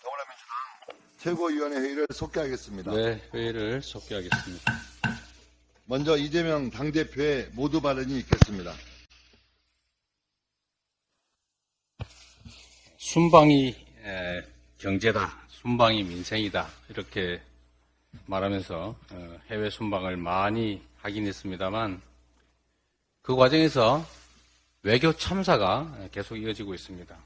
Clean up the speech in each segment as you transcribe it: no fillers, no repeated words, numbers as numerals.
더불어민주당 최고위원회 회의를 속개하겠습니다. 네, 회의를 속개하겠습니다. 먼저 이재명 당대표의 모두 발언이 있겠습니다. 순방이 경제다, 순방이 민생이다 이렇게 말하면서 해외 순방을 많이 하긴 했습니다만 그 과정에서 외교 참사가 계속 이어지고 있습니다.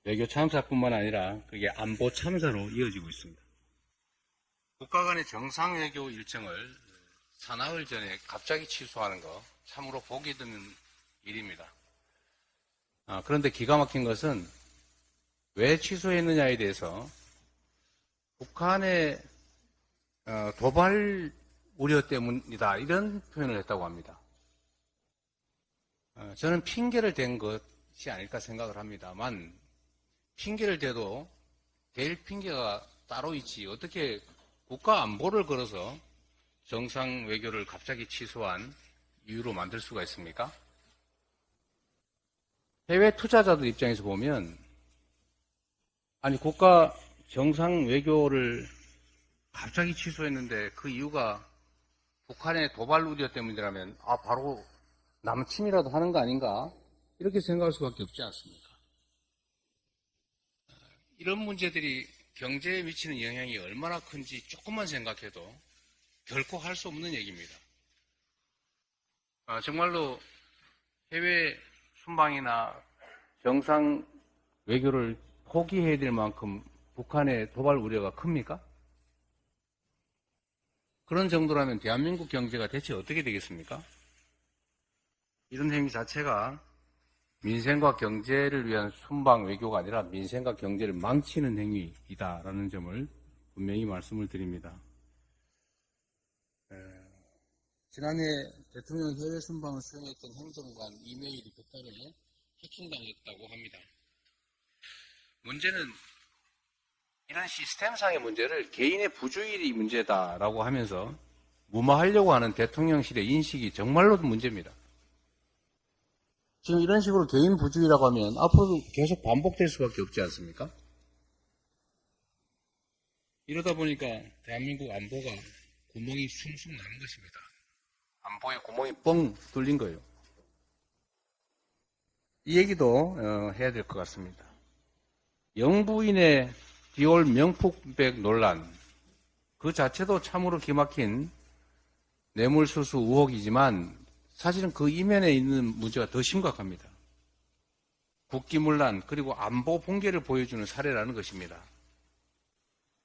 외교 참사뿐만 아니라 그게 안보 참사로 이어지고 있습니다. 국가 간의 정상 외교 일정을 사나흘 전에 갑자기 취소하는 거 참으로 보기 드문 일입니다. 그런데 기가 막힌 것은 왜 취소했느냐에 대해서 북한의 도발 우려 때문이다 이런 표현을 했다고 합니다. 저는 핑계를 댄 것이 아닐까 생각을 합니다만 핑계를 대도 될 핑계가 따로 있지 어떻게 국가 안보를 걸어서 정상 외교를 갑자기 취소한 이유로 만들 수가 있습니까? 해외 투자자들 입장에서 보면 아니 국가 정상 외교를 갑자기 취소했는데 그 이유가 북한의 도발 우려 때문이라면 바로 남침이라도 하는 거 아닌가 이렇게 생각할 수밖에 없지 않습니까? 이런 문제들이 경제에 미치는 영향이 얼마나 큰지 조금만 생각해도 결코 할 수 없는 얘기입니다. 정말로 해외 순방이나 정상 외교를 포기해야 될 만큼 북한의 도발 우려가 큽니까? 그런 정도라면 대한민국 경제가 대체 어떻게 되겠습니까? 이런 행위 자체가 민생과 경제를 위한 순방 외교가 아니라 민생과 경제를 망치는 행위이다라는 점을 분명히 말씀을 드립니다. 지난해 대통령 해외 순방을 수행했던 행정관 이메일이 몇 달에 해킹당했다고 합니다. 문제는 이런 시스템상의 문제를 개인의 부주의이 문제다라고 하면서 무마하려고 하는 대통령실의 인식이 정말로 문제입니다. 지금 이런 식으로 개인 부주의라고 하면 앞으로도 계속 반복될 수밖에 없지 않습니까? 이러다 보니까 대한민국 안보가 구멍이 숭숭 나는 것입니다. 안보에 구멍이 뻥 뚫린 거예요. 이 얘기도 해야 될 것 같습니다. 영부인의 디올 명품백 논란 그 자체도 참으로 기막힌 뇌물수수 의혹이지만 사실은 그 이면에 있는 문제가 더 심각합니다. 국기문란 그리고 안보 붕괴를 보여주는 사례라는 것입니다.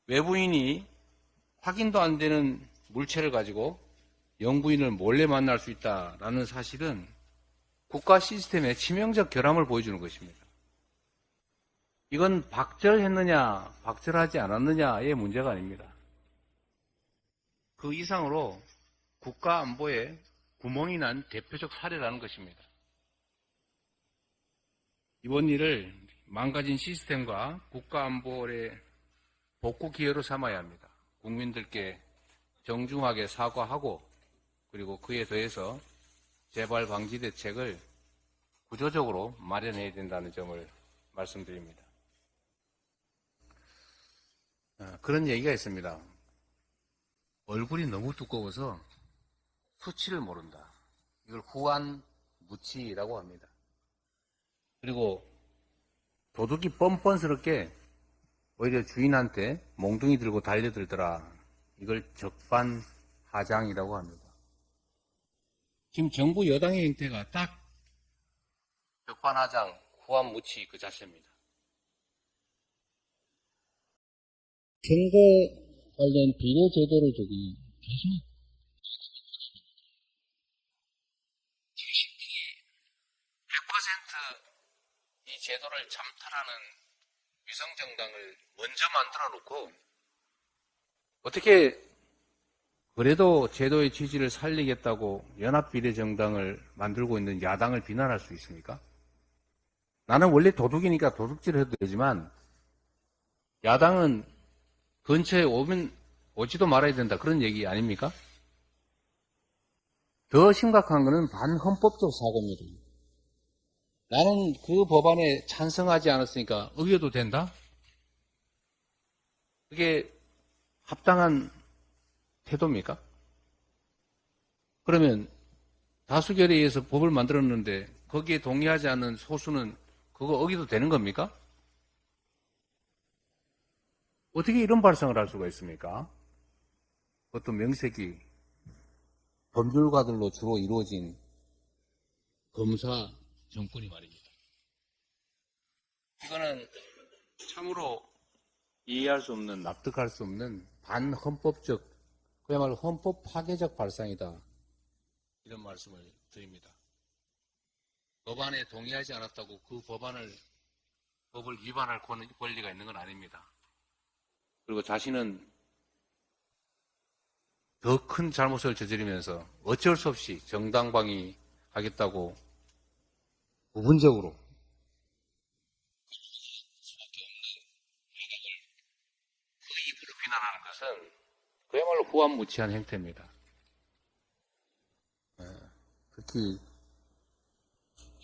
외부인이 확인도 안 되는 물체를 가지고 영부인을 몰래 만날 수 있다는 사실은 국가 시스템의 치명적 결함을 보여주는 것입니다. 이건 박절했느냐 박절하지 않았느냐의 문제가 아닙니다. 그 이상으로 국가 안보에 구멍이 난 대표적 사례라는 것입니다. 이번 일을 망가진 시스템과 국가 안보의 복구 기회로 삼아야 합니다. 국민들께 정중하게 사과하고 그리고 그에 더해서 재발 방지 대책을 구조적으로 마련해야 된다는 점을 말씀드립니다. 그런 얘기가 있습니다. 얼굴이 너무 두꺼워서 수치를 모른다. 이걸 후한무치라고 합니다. 그리고 도둑이 뻔뻔스럽게 오히려 주인한테 몽둥이 들고 달려들더라. 이걸 적반하장이라고 합니다. 지금 정부 여당의 행태가 딱 적반하장, 후한무치 그 자체입니다. 선거 관련 비례 제도를 계속 이 제도를 잠탈하는 위성정당을 먼저 만들어 놓고 어떻게 그래도 제도의 취지를 살리겠다고 연합비례정당을 만들고 있는 야당을 비난할 수 있습니까? 나는 원래 도둑이니까 도둑질을 해도 되지만 야당은 근처에 오지도 말아야 된다 그런 얘기 아닙니까? 더 심각한 것은 반헌법적 사고입니다. 나는 그 법안에 찬성하지 않았으니까 의결도 된다? 그게 합당한 태도입니까? 그러면 다수결에 의해서 법을 만들었는데 거기에 동의하지 않는 소수는 그거 어기도 되는 겁니까? 어떻게 이런 발상을 할 수가 있습니까? 그것도 명색이 법률가들로 주로 이루어진 검사 정권이 말입니다. 이거는 참으로 이해할 수 없는, 납득할 수 없는 반헌법적, 그야말로 헌법 파괴적 발상이다. 이런 말씀을 드립니다. 법안에 동의하지 않았다고 그 법을 위반할 권리가 있는 건 아닙니다. 그리고 자신은 더 큰 잘못을 저지르면서 어쩔 수 없이 정당방위 하겠다고 부분적으로 그 입으로 비난하는 것은 그야말로 후한무치한 행태입니다. 특히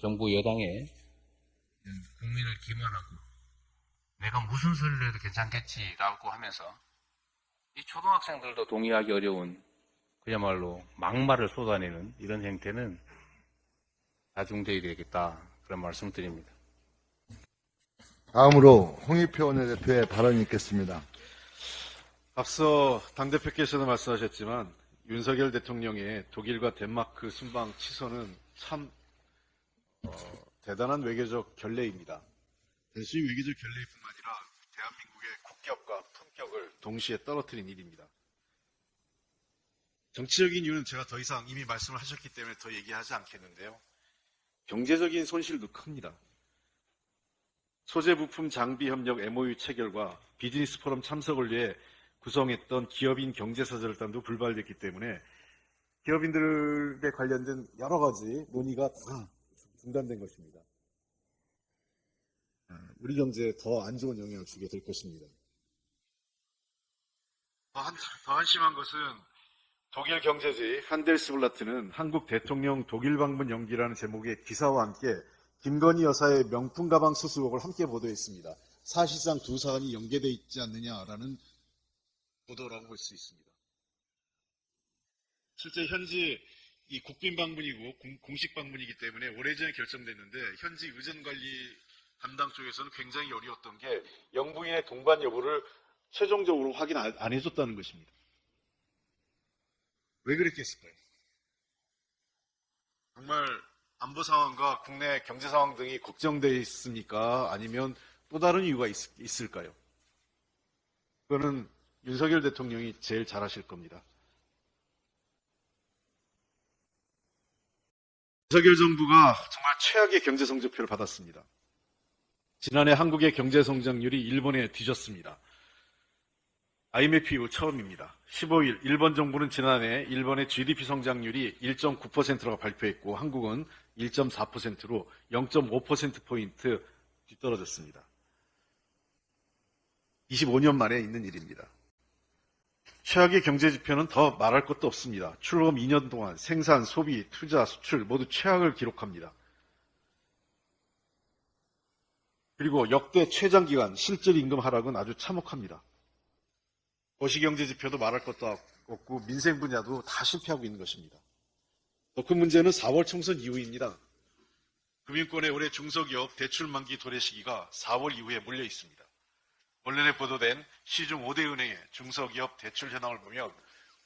정부 여당에 국민을 기만하고 내가 무슨 소리를 해도 괜찮겠지라고 하면서 이 초등학생들도 동의하기 어려운 그야말로 막말을 쏟아내는 이런 행태는 자중돼야 되겠다 그런 말씀을 드립니다. 다음으로 홍익표 원내대표의 발언이 있겠습니다. 앞서 당대표께서도 말씀하셨지만 윤석열 대통령의 독일과 덴마크 순방 취소는 참 대단한 외교적 결례입니다. 단순히 외교적 결례뿐만 아니라 대한민국의 국격과 품격을 동시에 떨어뜨린 일입니다. 정치적인 이유는 제가 더 이상 이미 말씀을 하셨기 때문에 더 얘기하지 않겠는데요. 경제적인 손실도 큽니다. 소재 부품 장비 협력 MOU 체결과 비즈니스 포럼 참석을 위해 구성했던 기업인 경제사절단도 불발됐기 때문에 기업인들에 관련된 여러 가지 논의가 다 중단된 것입니다. 우리 경제에 더 안 좋은 영향을 주게 될 것입니다. 더 한심한 것은 독일 경제지 한델스블라트는 한국 대통령 독일 방문 연기라는 제목의 기사와 함께 김건희 여사의 명품 가방 수수 의혹을 함께 보도했습니다. 사실상 두 사안이 연계되어 있지 않느냐라는 보도라고 볼 수 있습니다. 실제 현지 이 국빈 방문이고 공식 방문이기 때문에 오래전에 결정됐는데 현지 의전관리 담당 쪽에서는 굉장히 어려웠던 게 영부인의 동반 여부를 최종적으로 확인 안 해줬다는 것입니다. 왜 그랬겠을까요? 정말 안보 상황과 국내 경제 상황 등이 걱정돼 있습니까? 아니면 또 다른 이유가 있을까요? 그거는 윤석열 대통령이 제일 잘 아실 겁니다. 윤석열 정부가 정말 최악의 경제 성적표를 받았습니다. 지난해 한국의 경제 성장률이 일본에 뒤졌습니다. IMF 이후 처음입니다. 15일 일본 정부는 지난해 일본의 GDP 성장률이 1.9%라고 발표했고 한국은 1.4%로 0.5%포인트 뒤떨어졌습니다. 25년 만에 있는 일입니다. 최악의 경제 지표는 더 말할 것도 없습니다. 출범 2년 동안 생산, 소비, 투자, 수출 모두 최악을 기록합니다. 그리고 역대 최장기간 실질 임금 하락은 아주 참혹합니다. 거시경제 지표도 말할 것도 없고 민생 분야도 다 실패하고 있는 것입니다. 더 큰 문제는 4월 총선 이후입니다. 금융권의 올해 중소기업 대출 만기 도래 시기가 4월 이후에 몰려 있습니다. 언론에 보도된 시중 5대 은행의 중소기업 대출 현황을 보면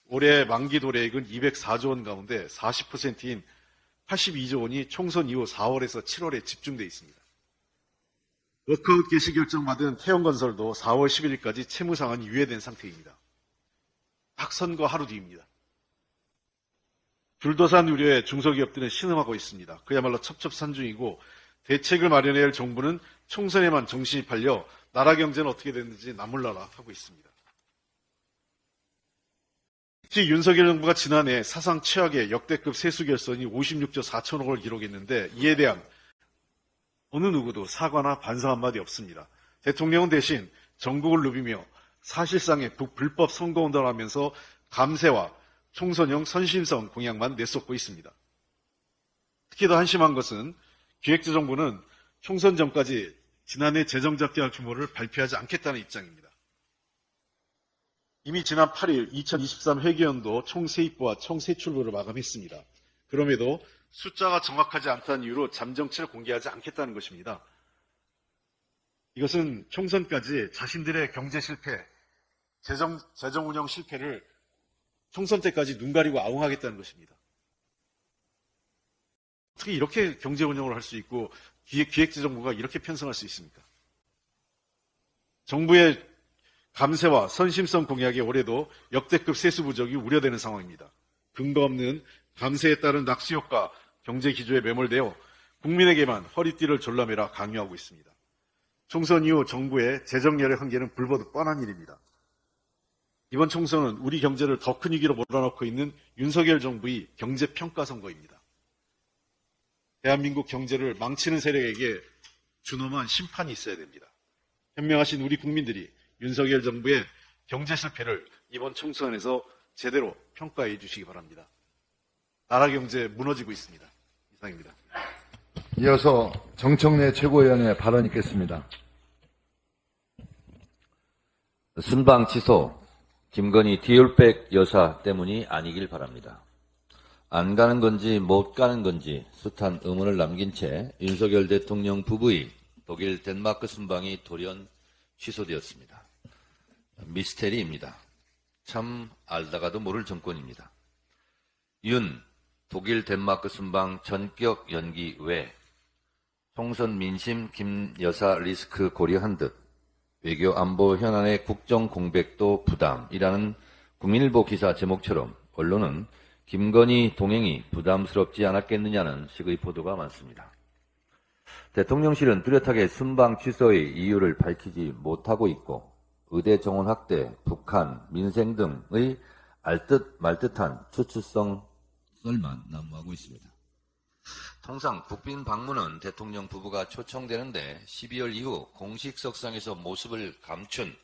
올해 만기 도래액은 204조 원 가운데 40%인 82조 원이 총선 이후 4월에서 7월에 집중돼 있습니다. 워크아웃 개시 결정받은 태영건설도 4월 11일까지 채무 상환이 유예된 상태입니다. 딱 선거 하루 뒤입니다. 줄도산 우려에 중소기업들은 신음하고 있습니다. 그야말로 첩첩산중이고 대책을 마련해야 할 정부는 총선에만 정신이 팔려 나라 경제는 어떻게 됐는지 나몰라라 하고 있습니다. 특히 윤석열 정부가 지난해 사상 최악의 역대급 세수 결손이 56조 4천억을 기록했는데 이에 대한 어느 누구도 사과나 반성 한마디 없습니다. 대통령은 대신 전국을 누비며 사실상의 불법 선거운동을 하면서 감세와 총선용 선심성 공약만 내쏟고 있습니다. 특히 더 한심한 것은 기획재정부는 총선 전까지 지난해 재정적자 규모를 발표하지 않겠다는 입장입니다. 이미 지난 8일 2023 회계연도 총세입부와 총세출부를 마감했습니다. 그럼에도 숫자가 정확하지 않다는 이유로 잠정치를 공개하지 않겠다는 것입니다. 이것은 총선까지 자신들의 경제 실패, 재정 운영 실패를 총선 때까지 눈 가리고 아웅하겠다는 것입니다. 어떻게 이렇게 경제 운영을 할 수 있고 기획재정부가 이렇게 편성할 수 있습니까? 정부의 감세와 선심성 공약에 올해도 역대급 세수 부족이 우려되는 상황입니다. 근거 없는 감세에 따른 낙수 효과 경제 기조에 매몰되어 국민에게만 허리띠를 졸라매라 강요하고 있습니다. 총선 이후 정부의 재정열의 한계는 불보듯 뻔한 일입니다. 이번 총선은 우리 경제를 더 큰 위기로 몰아넣고 있는 윤석열 정부의 경제평가 선거입니다. 대한민국 경제를 망치는 세력에게 준엄한 심판이 있어야 됩니다. 현명하신 우리 국민들이 윤석열 정부의 경제 실패를 이번 총선에서 제대로 평가해 주시기 바랍니다. 나라 경제 무너지고 있습니다. 이상입니다. 이어서 정청래 최고위원의 발언 있겠습니다. 순방 취소, 김건희 디올백 여사 때문이 아니길 바랍니다. 안 가는 건지 못 가는 건지 숱한 의문을 남긴 채 윤석열 대통령 부부의 독일 덴마크 순방이 돌연 취소되었습니다. 미스테리입니다. 참 알다가도 모를 정권입니다. 윤 독일 덴마크 순방 전격 연기 외 총선 민심 김 여사 리스크 고려한 듯 외교 안보 현안의 국정 공백도 부담이라는 국민일보 기사 제목처럼 언론은 김건희 동행이 부담스럽지 않았겠느냐는 식의 보도가 많습니다. 대통령실은 뚜렷하게 순방 취소의 이유를 밝히지 못하고 있고 의대 정원 확대, 북한, 민생 등의 알듯 말듯한 추측성 썰만 난무하고 있습니다. 통상 국빈 방문은 대통령 부부가 초청되는데 12월 이후 공식 석상에서 모습을 감춘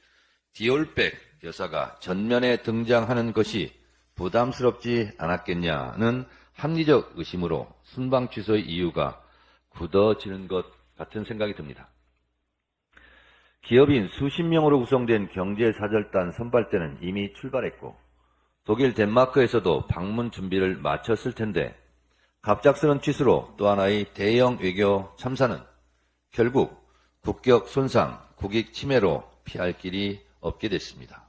디올백 여사가 전면에 등장하는 것이 부담스럽지 않았겠냐는 합리적 의심으로 순방 취소의 이유가 굳어지는 것 같은 생각이 듭니다. 기업인 수십 명으로 구성된 경제사절단 선발대는 이미 출발했고 독일 덴마크에서도 방문 준비를 마쳤을 텐데 갑작스런 취소로 또 하나의 대형 외교 참사는 결국 국격 손상, 국익 침해로 피할 길이 없게 됐습니다.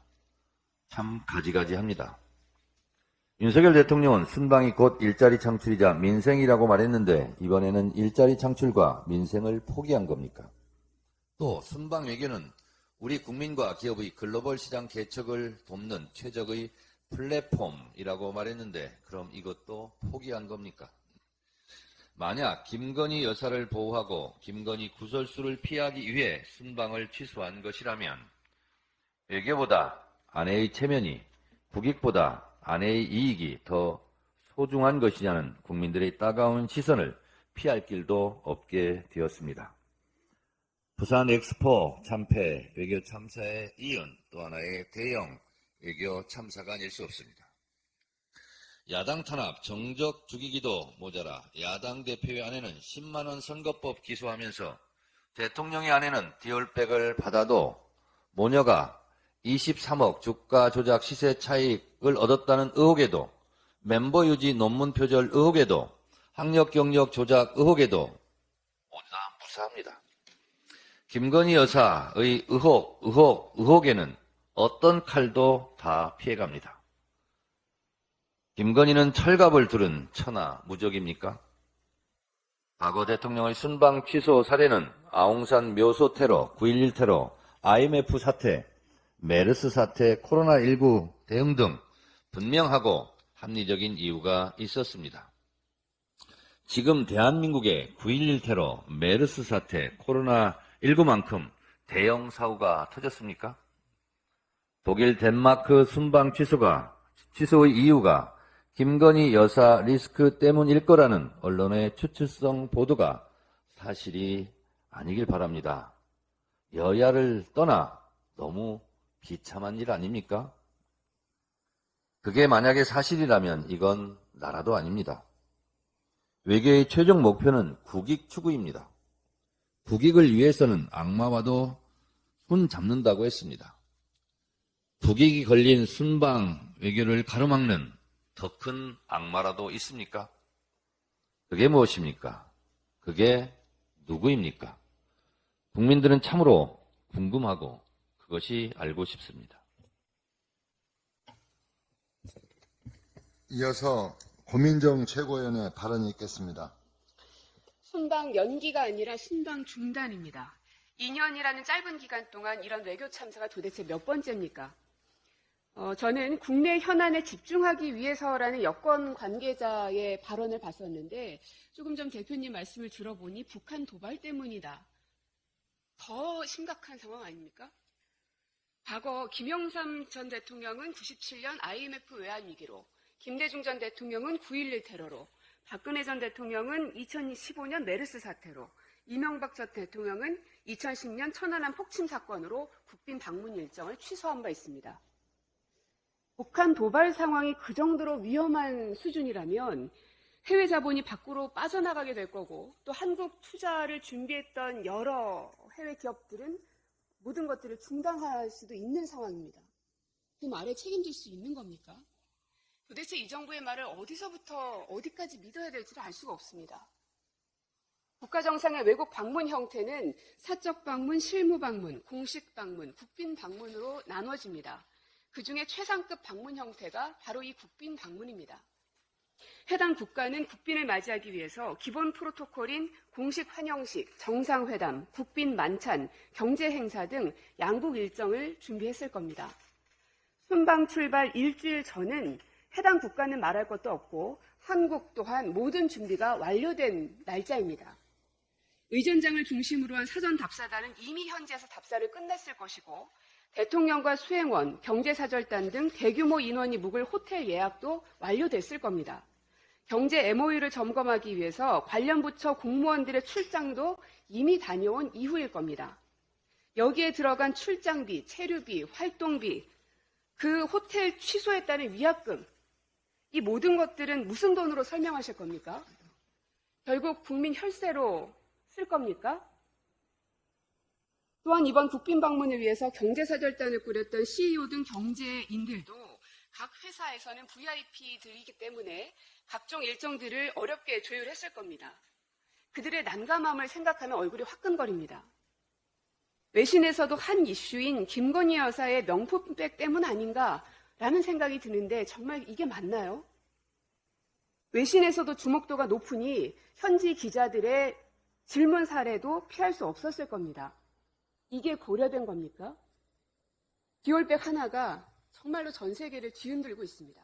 참 가지가지합니다. 윤석열 대통령은 순방이 곧 일자리 창출이자 민생이라고 말했는데 이번에는 일자리 창출과 민생을 포기한 겁니까? 또 순방 외교는 우리 국민과 기업의 글로벌 시장 개척을 돕는 최적의 플랫폼이라고 말했는데 그럼 이것도 포기한 겁니까? 만약 김건희 여사를 보호하고 김건희 구설수를 피하기 위해 순방을 취소한 것이라면 외교보다 아내의 체면이 국익보다 아내의 이익이 더 소중한 것이냐는 국민들의 따가운 시선을 피할 길도 없게 되었습니다. 부산 엑스포 참패 외교 참사에 이은 또 하나의 대형 외교 참사가 아닐 수 없습니다. 야당 탄압 정적 죽이기도 모자라 야당 대표의 아내는 10만원 선거법 기소하면서 대통령의 아내는 디올백을 받아도 모녀가 23억 주가 조작 시세 차익을 얻었다는 의혹에도 멤버 유지 논문 표절 의혹에도 학력 경력 조작 의혹에도 모두 다 무사합니다. 김건희 여사의 의혹에는 어떤 칼도 다 피해갑니다. 김건희는 철갑을 두른 천하 무적입니까? 과거 대통령의 순방 취소 사례는 아웅산 묘소 테러, 9.11 테러, IMF 사태, 메르스 사태, 코로나19 대응 등 분명하고 합리적인 이유가 있었습니다. 지금 대한민국의 9.11 테러, 메르스 사태, 코로나19만큼 대형 사고가 터졌습니까? 독일 덴마크 순방 취소의 이유가 김건희 여사 리스크 때문일 거라는 언론의 추측성 보도가 사실이 아니길 바랍니다. 여야를 떠나 너무 비참한 일 아닙니까? 그게 만약에 사실이라면 이건 나라도 아닙니다. 외교의 최종 목표는 국익 추구입니다. 국익을 위해서는 악마와도 손 잡는다고 했습니다. 국익이 걸린 순방 외교를 가로막는 더 큰 악마라도 있습니까? 그게 무엇입니까? 그게 누구입니까? 국민들은 참으로 궁금하고 그것이 알고 싶습니다. 이어서 고민정 최고위원의 발언이 있겠습니다. 순방 연기가 아니라 순방 중단입니다. 2년이라는 짧은 기간 동안 이런 외교 참사가 도대체 몇 번째입니까? 저는 국내 현안에 집중하기 위해서라는 여권 관계자의 발언을 봤었는데 조금 전 대표님 말씀을 들어보니 북한 도발 때문이다. 더 심각한 상황 아닙니까? 과거 김영삼 전 대통령은 97년 IMF 외환위기로, 김대중 전 대통령은 9.11 테러로, 박근혜 전 대통령은 2015년 메르스 사태로, 이명박 전 대통령은 2010년 천안함 폭침 사건으로 국빈 방문 일정을 취소한 바 있습니다. 북한 도발 상황이 그 정도로 위험한 수준이라면 해외 자본이 밖으로 빠져나가게 될 거고, 또 한국 투자를 준비했던 여러 해외 기업들은 모든 것들을 중단할 수도 있는 상황입니다. 그 말에 책임질 수 있는 겁니까? 도대체 이 정부의 말을 어디서부터 어디까지 믿어야 될지를 알 수가 없습니다. 국가정상의 외국 방문 형태는 사적 방문, 실무 방문, 공식 방문, 국빈 방문으로 나눠집니다. 그중에 최상급 방문 형태가 바로 이 국빈 방문입니다. 해당 국가는 국빈을 맞이하기 위해서 기본 프로토콜인 공식 환영식, 정상회담, 국빈 만찬, 경제행사 등 양국 일정을 준비했을 겁니다. 순방 출발 일주일 전은 해당 국가는 말할 것도 없고 한국 또한 모든 준비가 완료된 날짜입니다. 의전장을 중심으로 한 사전 답사단은 이미 현지에서 답사를 끝냈을 것이고, 대통령과 수행원, 경제사절단 등 대규모 인원이 묵을 호텔 예약도 완료됐을 겁니다. 경제 MOU를 점검하기 위해서 관련 부처 공무원들의 출장도 이미 다녀온 이후일 겁니다. 여기에 들어간 출장비, 체류비, 활동비, 그 호텔 취소했다는 위약금, 이 모든 것들은 무슨 돈으로 설명하실 겁니까? 결국 국민 혈세로 쓸 겁니까? 또한 이번 국빈 방문을 위해서 경제사절단을 꾸렸던 CEO 등 경제인들도 각 회사에서는 VIP들이기 때문에 각종 일정들을 어렵게 조율했을 겁니다. 그들의 난감함을 생각하면 얼굴이 화끈거립니다. 외신에서도 한 이슈인 김건희 여사의 명품백 때문 아닌가라는 생각이 드는데 정말 이게 맞나요? 외신에서도 주목도가 높으니 현지 기자들의 질문 사례도 피할 수 없었을 겁니다. 이게 고려된 겁니까? 기올백 하나가 정말로 전 세계를 뒤흔들고 있습니다.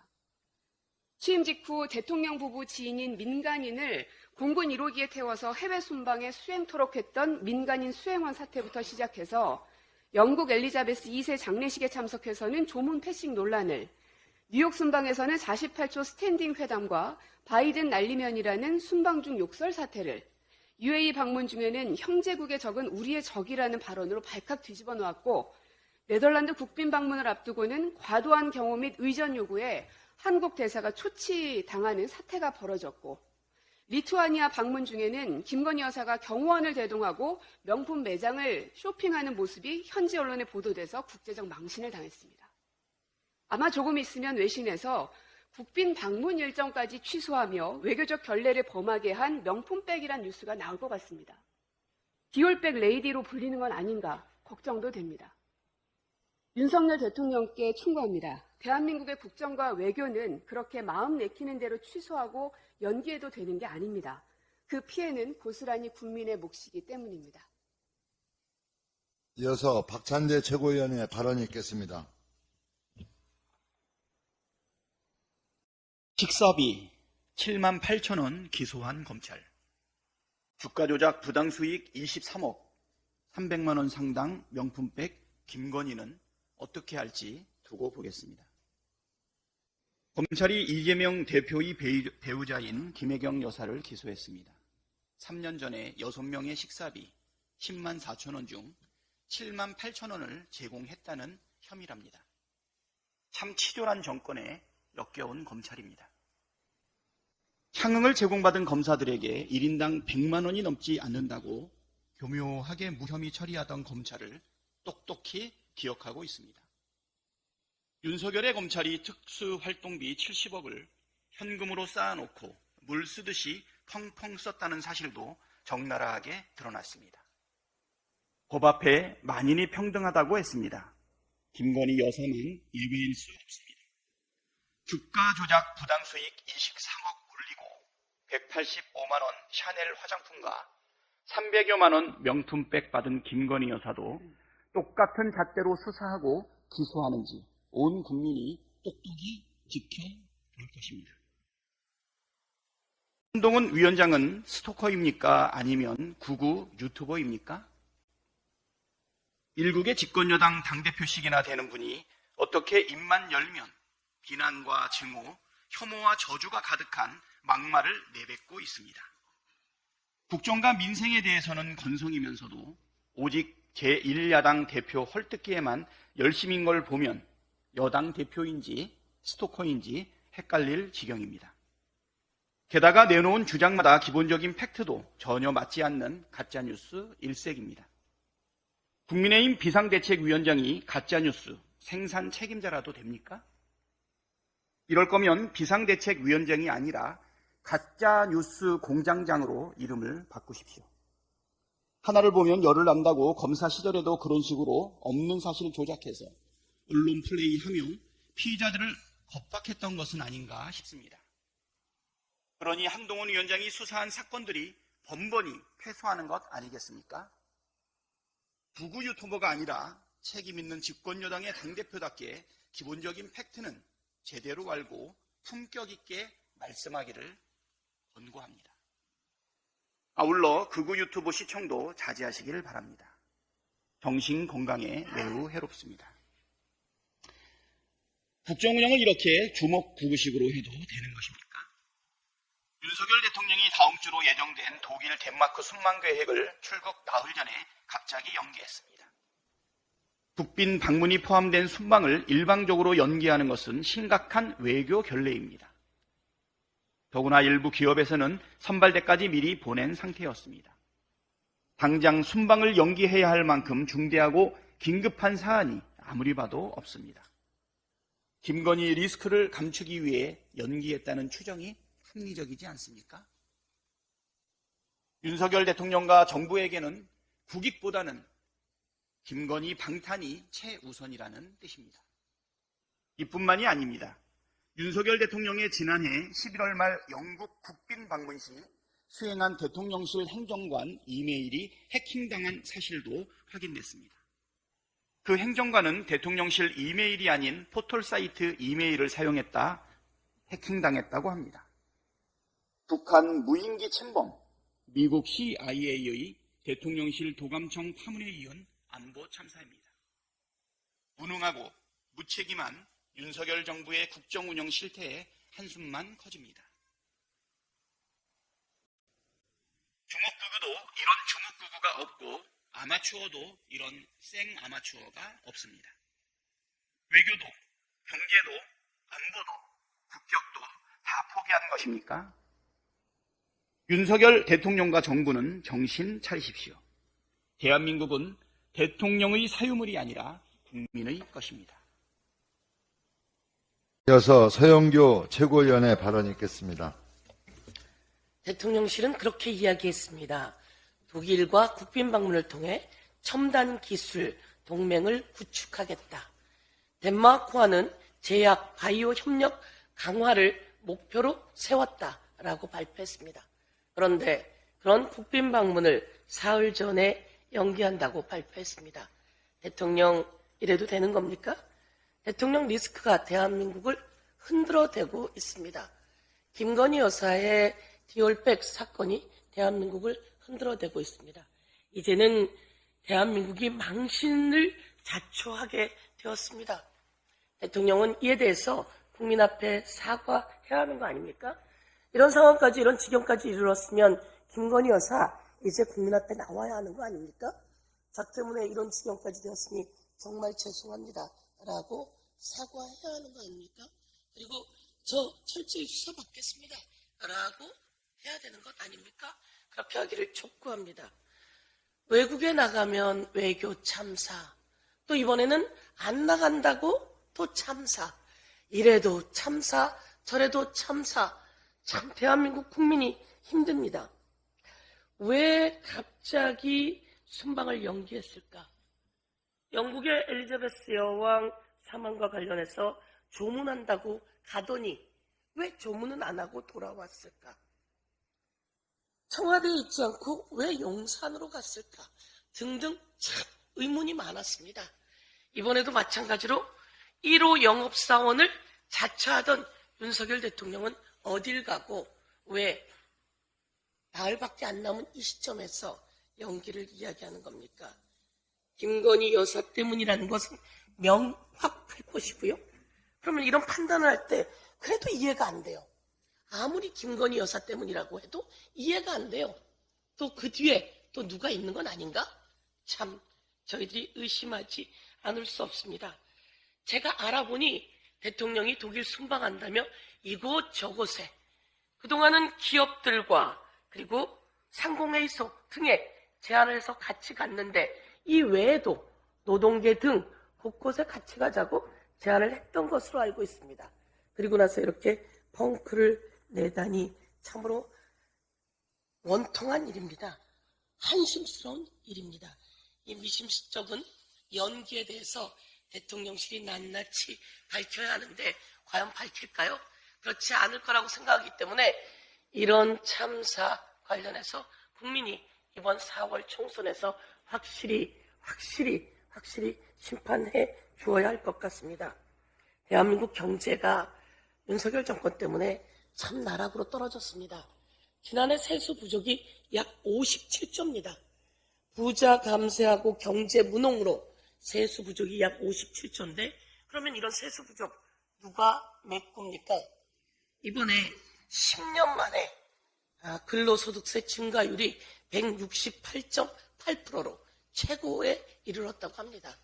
취임 직후 대통령 부부 지인인 민간인을 공군 1호기에 태워서 해외 순방에 수행토록 했던 민간인 수행원 사태부터 시작해서 영국 엘리자베스 2세 장례식에 참석해서는 조문 패싱 논란을, 뉴욕 순방에서는 48초 스탠딩 회담과 바이든 날리면이라는 순방 중 욕설 사태를, UAE 방문 중에는 형제국의 적은 우리의 적이라는 발언으로 발칵 뒤집어 놓았고, 네덜란드 국빈 방문을 앞두고는 과도한 경호 및 의전 요구에 한국 대사가 초치당하는 사태가 벌어졌고, 리투아니아 방문 중에는 김건희 여사가 경호원을 대동하고 명품 매장을 쇼핑하는 모습이 현지 언론에 보도돼서 국제적 망신을 당했습니다. 아마 조금 있으면 외신에서 국빈 방문 일정까지 취소하며 외교적 결례를 범하게 한 명품백이란 뉴스가 나올 것 같습니다. 디올백 레이디로 불리는 건 아닌가 걱정도 됩니다. 윤석열 대통령께 충고합니다. 대한민국의 국정과 외교는 그렇게 마음 내키는 대로 취소하고 연기해도 되는 게 아닙니다. 그 피해는 고스란히 국민의 몫이기 때문입니다. 이어서 박찬대 최고위원의 발언이 있겠습니다. 식사비 7만 8천 원 기소한 검찰. 주가조작 부당수익 23억, 300만 원 상당 명품백 김건희는 어떻게 할지 두고 보겠습니다. 검찰이 이재명 대표의 배우자인 김혜경 여사를 기소했습니다. 3년 전에 6명의 식사비 10만 4천 원 중 7만 8천 원을 제공했다는 혐의랍니다. 참 치졸한 정권에 역겨운 검찰입니다. 향응을 제공받은 검사들에게 1인당 100만 원이 넘지 않는다고 교묘하게 무혐의 처리하던 검찰을 똑똑히 기억하고 있습니다. 윤석열의 검찰이 특수활동비 70억을 현금으로 쌓아놓고 물 쓰듯이 펑펑 썼다는 사실도 적나라하게 드러났습니다. 법 앞에 만인이 평등하다고 했습니다. 김건희 여사만 예외일 수 없습니다. 주가 조작 부당수익 23억 올리고 185만 원 샤넬 화장품과 300여만 원 명품백 받은 김건희 여사도 똑같은 잣대로 수사하고 기소하는지 온 국민이 똑똑히 지켜볼 것입니다. 한동훈 위원장은 스토커입니까? 아니면 구구 유튜버입니까? 일국의 집권여당 당대표식이나 되는 분이 어떻게 입만 열면 비난과 증오, 혐오와 저주가 가득한 막말을 내뱉고 있습니다. 국정과 민생에 대해서는 건성이면서도 오직 제1야당 대표 헐뜯기에만 열심인 걸 보면 여당 대표인지 스토커인지 헷갈릴 지경입니다. 게다가 내놓은 주장마다 기본적인 팩트도 전혀 맞지 않는 가짜뉴스 일색입니다. 국민의힘 비상대책위원장이 가짜뉴스 생산 책임자라도 됩니까? 이럴 거면 비상대책위원장이 아니라 가짜뉴스 공장장으로 이름을 바꾸십시오. 하나를 보면 열을 난다고 검사 시절에도 그런 식으로 없는 사실을 조작해서 언론 플레이하며 피의자들을 겁박했던 것은 아닌가 싶습니다. 그러니 한동훈 위원장이 수사한 사건들이 번번이 패소하는 것 아니겠습니까? 부구 유튜버가 아니라 책임 있는 집권여당의 당대표답게 기본적인 팩트는 제대로 알고 품격 있게 말씀하기를 권고합니다. 아울러 극우 유튜브 시청도 자제하시기를 바랍니다. 정신 건강에 매우 해롭습니다. 국정 운영을 이렇게 주먹구구식으로 해도 되는 것입니까? 윤석열 대통령이 다음 주로 예정된 독일 덴마크 순방 계획을 출국 나흘 전에 갑자기 연기했습니다. 국빈 방문이 포함된 순방을 일방적으로 연기하는 것은 심각한 외교 결례입니다. 더구나 일부 기업에서는 선발대까지 미리 보낸 상태였습니다. 당장 순방을 연기해야 할 만큼 중대하고 긴급한 사안이 아무리 봐도 없습니다. 김건희 리스크를 감추기 위해 연기했다는 추정이 합리적이지 않습니까? 윤석열 대통령과 정부에게는 국익보다는 김건희 방탄이 최우선이라는 뜻입니다. 이뿐만이 아닙니다. 윤석열 대통령의 지난해 11월 말 영국 국빈 방문 시 수행한 대통령실 행정관 이메일이 해킹당한 사실도 확인됐습니다. 그 행정관은 대통령실 이메일이 아닌 포털사이트 이메일을 사용했다 해킹당했다고 합니다. 북한 무인기 침범, 미국 CIA의 대통령실 도감청 파문에 이은 안보 참사입니다. 무능하고 무책임한 윤석열 정부의 국정 운영 실태에 한숨만 커집니다. 주먹구구도 이런 주먹구구가 없고 아마추어도 이런 생 아마추어가 없습니다. 외교도, 경제도, 안보도, 국격도 다 포기한 것입니까? 윤석열 대통령과 정부는 정신 차리십시오. 대한민국은 대통령의 사유물이 아니라 국민의 것입니다. 이어서 서영교 최고위원의 발언이 있겠습니다. 대통령실은 그렇게 이야기했습니다. 독일과 국빈 방문을 통해 첨단 기술 동맹을 구축하겠다. 덴마크와는 제약, 바이오 협력 강화를 목표로 세웠다라고 발표했습니다. 그런데 그런 국빈 방문을 사흘 전에 연기한다고 발표했습니다. 대통령 이래도 되는 겁니까? 대통령 리스크가 대한민국을 흔들어대고 있습니다. 김건희 여사의 디올백 사건이 대한민국을 흔들어대고 있습니다. 이제는 대한민국이 망신을 자초하게 되었습니다. 대통령은 이에 대해서 국민 앞에 사과해야 하는 거 아닙니까? 이런 상황까지, 이런 지경까지 이르렀으면 김건희 여사 이제 국민 앞에 나와야 하는 거 아닙니까? 저 때문에 이런 지경까지 되었으니 정말 죄송합니다 라고 사과해야 하는 거 아닙니까? 그리고 저 철저히 수사받겠습니다. 라고 해야 되는 것 아닙니까? 그렇게 하기를 촉구합니다. 외국에 나가면 외교 참사, 또 이번에는 안 나간다고 또 참사, 이래도 참사, 저래도 참사. 참 대한민국 국민이 힘듭니다. 왜 갑자기 순방을 연기했을까? 영국의 엘리자베스 여왕 사망과 관련해서 조문한다고 가더니 왜 조문은 안 하고 돌아왔을까? 청와대에 있지 않고 왜 용산으로 갔을까? 등등 참 의문이 많았습니다. 이번에도 마찬가지로 1호 영업사원을 자처하던 윤석열 대통령은 어딜 가고 왜 나흘밖에 안 남은 이 시점에서 연기를 이야기하는 겁니까? 김건희 여사 때문이라는 것은 명확할 것이고요. 그러면 이런 판단을 할 때 그래도 이해가 안 돼요. 아무리 김건희 여사 때문이라고 해도 이해가 안 돼요. 또 그 뒤에 또 누가 있는 건 아닌가? 참 저희들이 의심하지 않을 수 없습니다. 제가 알아보니 대통령이 독일 순방한다며 이곳저곳에 그동안은 기업들과 그리고 상공회의소 등에 제안을 해서 같이 갔는데 이 외에도 노동계 등 곳곳에 같이 가자고 제안을 했던 것으로 알고 있습니다. 그리고 나서 이렇게 펑크를 내다니 참으로 원통한 일입니다. 한심스러운 일입니다. 이 미심쩍은 연기에 대해서 대통령실이 낱낱이 밝혀야 하는데 과연 밝힐까요? 그렇지 않을 거라고 생각하기 때문에 이런 참사 관련해서 국민이 이번 4월 총선에서 확실히 심판해 주어야 할 것 같습니다. 대한민국 경제가 윤석열 정권 때문에 참 나락으로 떨어졌습니다. 지난해 세수 부족이 약 57조입니다. 부자 감세하고 경제 무농으로 세수 부족이 약 57조인데 그러면 이런 세수 부족 누가 메꿉니까? 이번에 10년 만에 근로소득세 증가율이 168.8%로 최고에 이르렀다고 합니다.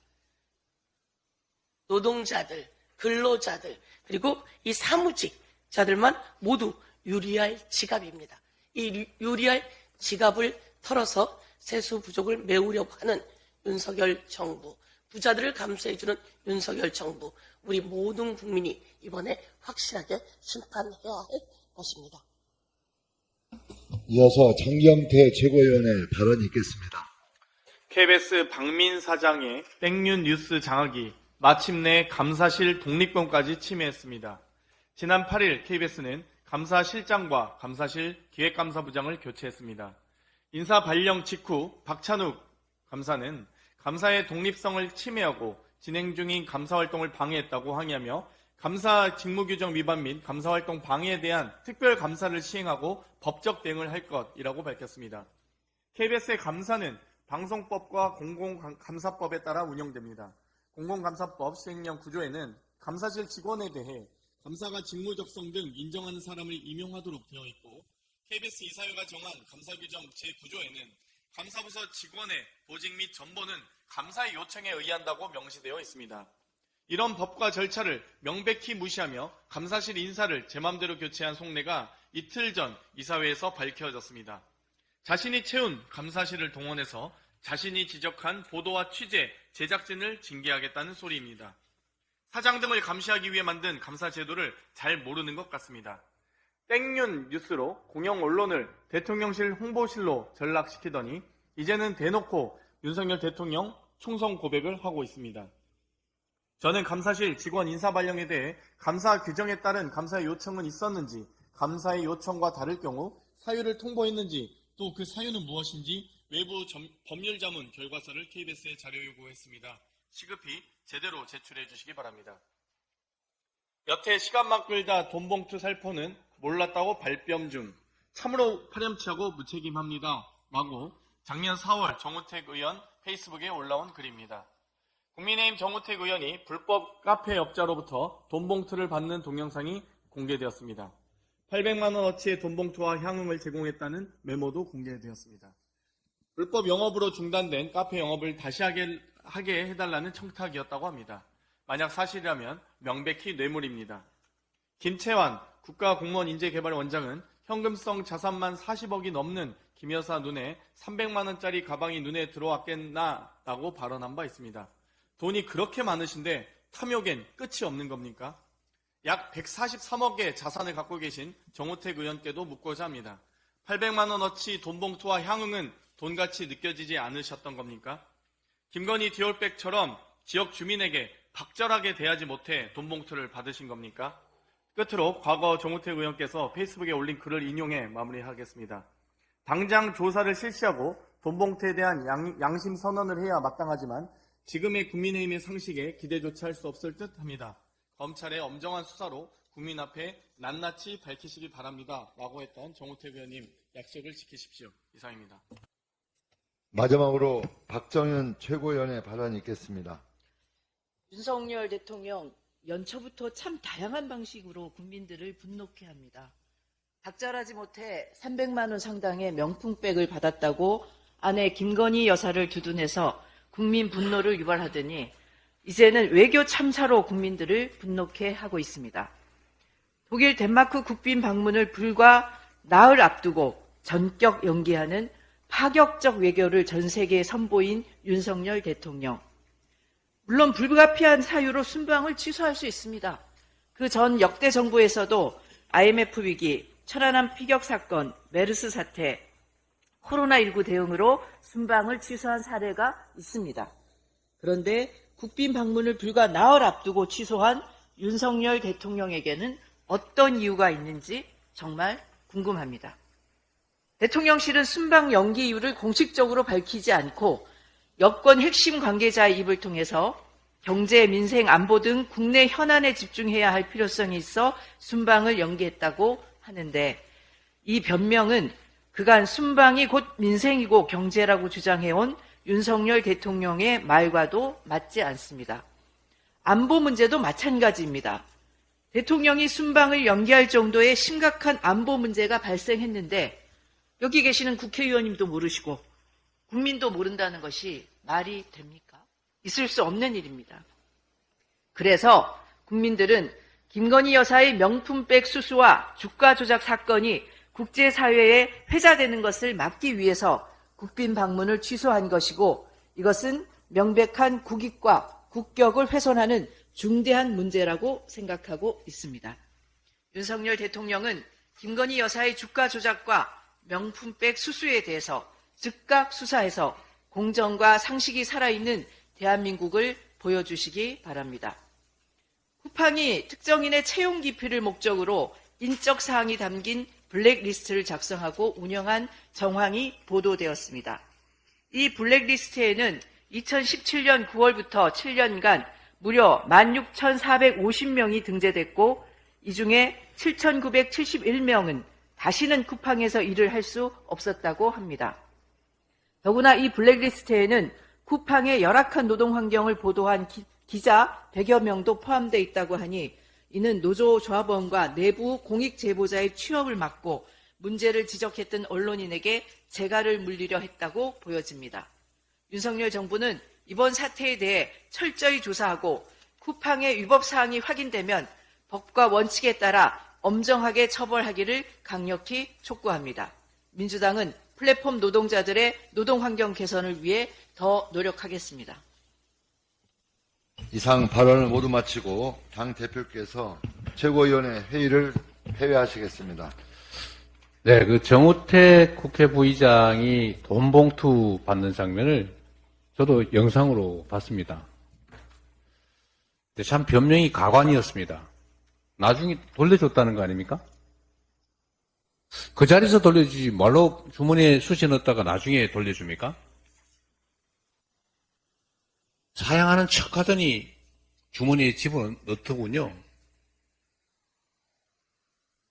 노동자들, 근로자들, 그리고 이 사무직자들만 모두 유리할 지갑입니다. 이 유리할 지갑을 털어서 세수 부족을 메우려고 하는 윤석열 정부, 부자들을 감수해주는 윤석열 정부, 우리 모든 국민이 이번에 확실하게 심판해야 할 것입니다. 이어서 장경태 최고위원의 발언이 있겠습니다. KBS 박민 사장의 땡뉴 뉴스 장악이 마침내 감사실 독립권까지 침해했습니다. 지난 8일 KBS는 감사실장과 감사실 기획감사부장을 교체했습니다. 인사 발령 직후 박찬욱 감사는 감사의 독립성을 침해하고 진행 중인 감사활동을 방해했다고 항의하며 감사 직무규정 위반 및 감사활동 방해에 대한 특별감사를 시행하고 법적 대응을 할 것이라고 밝혔습니다. KBS의 감사는 방송법과 공공감사법에 따라 운영됩니다. 공공감사법 시행령 9조에는 감사실 직원에 대해 감사가 직무적성 등 인정하는 사람을 임용하도록 되어 있고 KBS 이사회가 정한 감사규정 제9조에는 감사부서 직원의 보직 및 전보는 감사의 요청에 의한다고 명시되어 있습니다. 이런 법과 절차를 명백히 무시하며 감사실 인사를 제 맘대로 교체한 속내가 이틀 전 이사회에서 밝혀졌습니다. 자신이 채운 감사실을 동원해서 자신이 지적한 보도와 취재, 제작진을 징계하겠다는 소리입니다. 사장 등을 감시하기 위해 만든 감사 제도를 잘 모르는 것 같습니다. 땡윤 뉴스로 공영 언론을 대통령실 홍보실로 전락시키더니 이제는 대놓고 윤석열 대통령 충성 고백을 하고 있습니다. 저는 감사실 직원 인사 발령에 대해 감사 규정에 따른 감사의 요청은 있었는지, 감사의 요청과 다를 경우 사유를 통보했는지, 또 그 사유는 무엇인지 외부 법률 자문 결과서를 KBS에 자료 요구했습니다. 시급히 제대로 제출해 주시기 바랍니다. 여태 시간만 끌다 돈봉투 살포는 몰랐다고 발뺌 중, 참으로 파렴치하고 무책임합니다. 라고 작년 4월 정우택 의원 페이스북에 올라온 글입니다. 국민의힘 정우택 의원이 불법 카페 업자로부터 돈봉투를 받는 동영상이 공개되었습니다. 800만 원어치의 돈봉투와 향응을 제공했다는 메모도 공개되었습니다. 불법 영업으로 중단된 카페 영업을 다시 하게 해달라는 청탁이었다고 합니다. 만약 사실이라면 명백히 뇌물입니다. 김채환 국가공무원인재개발원장은 현금성 자산만 40억이 넘는 김 여사 눈에 300만 원짜리 가방이 눈에 들어왔겠나라고 발언한 바 있습니다. 돈이 그렇게 많으신데 탐욕엔 끝이 없는 겁니까? 약 143억의 자산을 갖고 계신 정우택 의원께도 묻고자 합니다. 800만 원어치 돈봉투와 향응은 돈같이 느껴지지 않으셨던 겁니까? 김건희 디올백처럼 지역 주민에게 박절하게 대하지 못해 돈봉투를 받으신 겁니까? 끝으로 과거 정우택 의원께서 페이스북에 올린 글을 인용해 마무리하겠습니다. 당장 조사를 실시하고 돈봉투에 대한 양심 선언을 해야 마땅하지만 지금의 국민의힘의 상식에 기대조차 할 수 없을 듯합니다. 검찰의 엄정한 수사로 국민 앞에 낱낱이 밝히시기 바랍니다. 라고 했던 정우택 의원님 약속을 지키십시오. 이상입니다. 마지막으로 박정현 최고위원의 발언이 있겠습니다. 윤석열 대통령 연초부터 참 다양한 방식으로 국민들을 분노케 합니다. 박절하지 못해 300만 원 상당의 명품백을 받았다고 아내 김건희 여사를 두둔해서 국민 분노를 유발하더니 이제는 외교 참사로 국민들을 분노케 하고 있습니다. 독일 덴마크 국빈 방문을 불과 나흘 앞두고 전격 연기하는 파격적 외교를 전 세계에 선보인 윤석열 대통령. 물론 불가피한 사유로 순방을 취소할 수 있습니다. 그 전 역대 정부에서도 IMF 위기, 천안함 피격 사건, 메르스 사태, 코로나19 대응으로 순방을 취소한 사례가 있습니다. 그런데 국빈 방문을 불과 나흘 앞두고 취소한 윤석열 대통령에게는 어떤 이유가 있는지 정말 궁금합니다. 대통령실은 순방 연기 이유를 공식적으로 밝히지 않고 여권 핵심 관계자의 입을 통해서 경제, 민생, 안보 등 국내 현안에 집중해야 할 필요성이 있어 순방을 연기했다고 하는데 이 변명은 그간 순방이 곧 민생이고 경제라고 주장해온 윤석열 대통령의 말과도 맞지 않습니다. 안보 문제도 마찬가지입니다. 대통령이 순방을 연기할 정도의 심각한 안보 문제가 발생했는데 여기 계시는 국회의원님도 모르시고 국민도 모른다는 것이 말이 됩니까? 있을 수 없는 일입니다. 그래서 국민들은 김건희 여사의 명품백 수수와 주가 조작 사건이 국제사회에 회자되는 것을 막기 위해서 국빈 방문을 취소한 것이고 이것은 명백한 국익과 국격을 훼손하는 중대한 문제라고 생각하고 있습니다. 윤석열 대통령은 김건희 여사의 주가 조작과 명품백 수수에 대해서 즉각 수사해서 공정과 상식이 살아있는 대한민국을 보여주시기 바랍니다. 쿠팡이 특정인의 채용 기피를 목적으로 인적 사항이 담긴 블랙리스트를 작성하고 운영한 정황이 보도되었습니다. 이 블랙리스트에는 2017년 9월부터 7년간 무려 16,450명이 등재됐고 이 중에 7,971명은 다시는 쿠팡에서 일을 할 수 없었다고 합니다. 더구나 이 블랙리스트에는 쿠팡의 열악한 노동 환경을 보도한 기자 100여 명도 포함되어 있다고 하니 이는 노조조합원과 내부 공익 제보자의 취업을 막고 문제를 지적했던 언론인에게 재갈을 물리려 했다고 보여집니다. 윤석열 정부는 이번 사태에 대해 철저히 조사하고 쿠팡의 위법 사항이 확인되면 법과 원칙에 따라 엄정하게 처벌하기를 강력히 촉구합니다. 민주당은 플랫폼 노동자들의 노동 환경 개선을 위해 더 노력하겠습니다. 이상 발언을 모두 마치고 당 대표께서 최고위원회 회의를 폐회하시겠습니다. 네, 그 정우택 국회 부의장이 돈 봉투 받는 장면을 저도 영상으로 봤습니다. 근데 참 변명이 가관이었습니다. 나중에 돌려줬다는 거 아닙니까? 그 자리에서 돌려주지 말로 주머니에 쑤시 넣었다가 나중에 돌려줍니까? 사양하는 척 하더니 주머니에 집어넣더군요.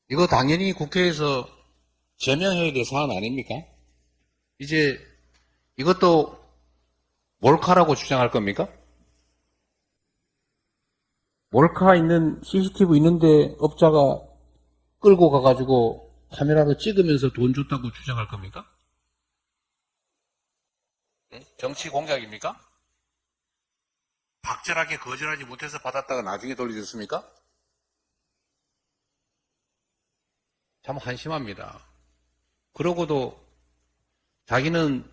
이거 당연히 국회에서 제명해야 될 사안 아닙니까? 이제 이것도 몰카라고 주장할 겁니까? 몰카 있는 CCTV 있는데 업자가 끌고 가가지고 카메라로 찍으면서 돈 줬다고 주장할 겁니까? 정치 공작입니까? 박절하게 거절하지 못해서 받았다가 나중에 돌려줬습니까? 참 한심합니다. 그러고도 자기는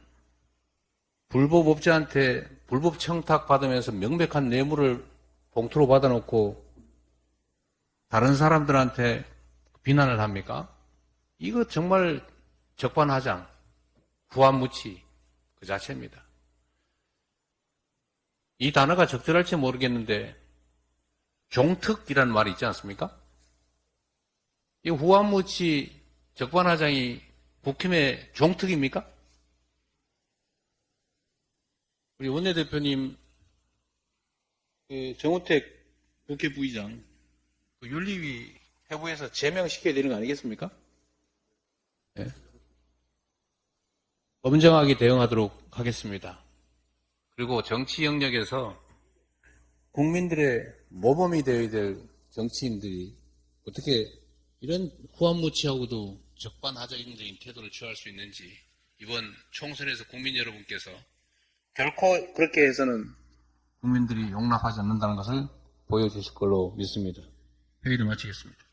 불법업자한테 불법 청탁 받으면서 명백한 뇌물을 봉투로 받아놓고 다른 사람들한테 비난을 합니까? 이거 정말 적반하장, 후한무치 그 자체입니다. 이 단어가 적절할지 모르겠는데 종특이라는 말이 있지 않습니까? 이 후한무치 적반하장이 국힘의 종특입니까? 우리 원내대표님 정우택 국회 부의장 윤리위 회부에서 제명시켜야 되는 거 아니겠습니까? 네. 엄정하게 대응하도록 하겠습니다. 그리고 정치 영역에서 국민들의 모범이 되어야 될 정치인들이 어떻게 이런 후한무치하고도 적반하장적인 태도를 취할 수 있는지 이번 총선에서 국민 여러분께서 결코 그렇게 해서는 국민들이 용납하지 않는다는 것을 보여주실 걸로 믿습니다. 회의를 마치겠습니다.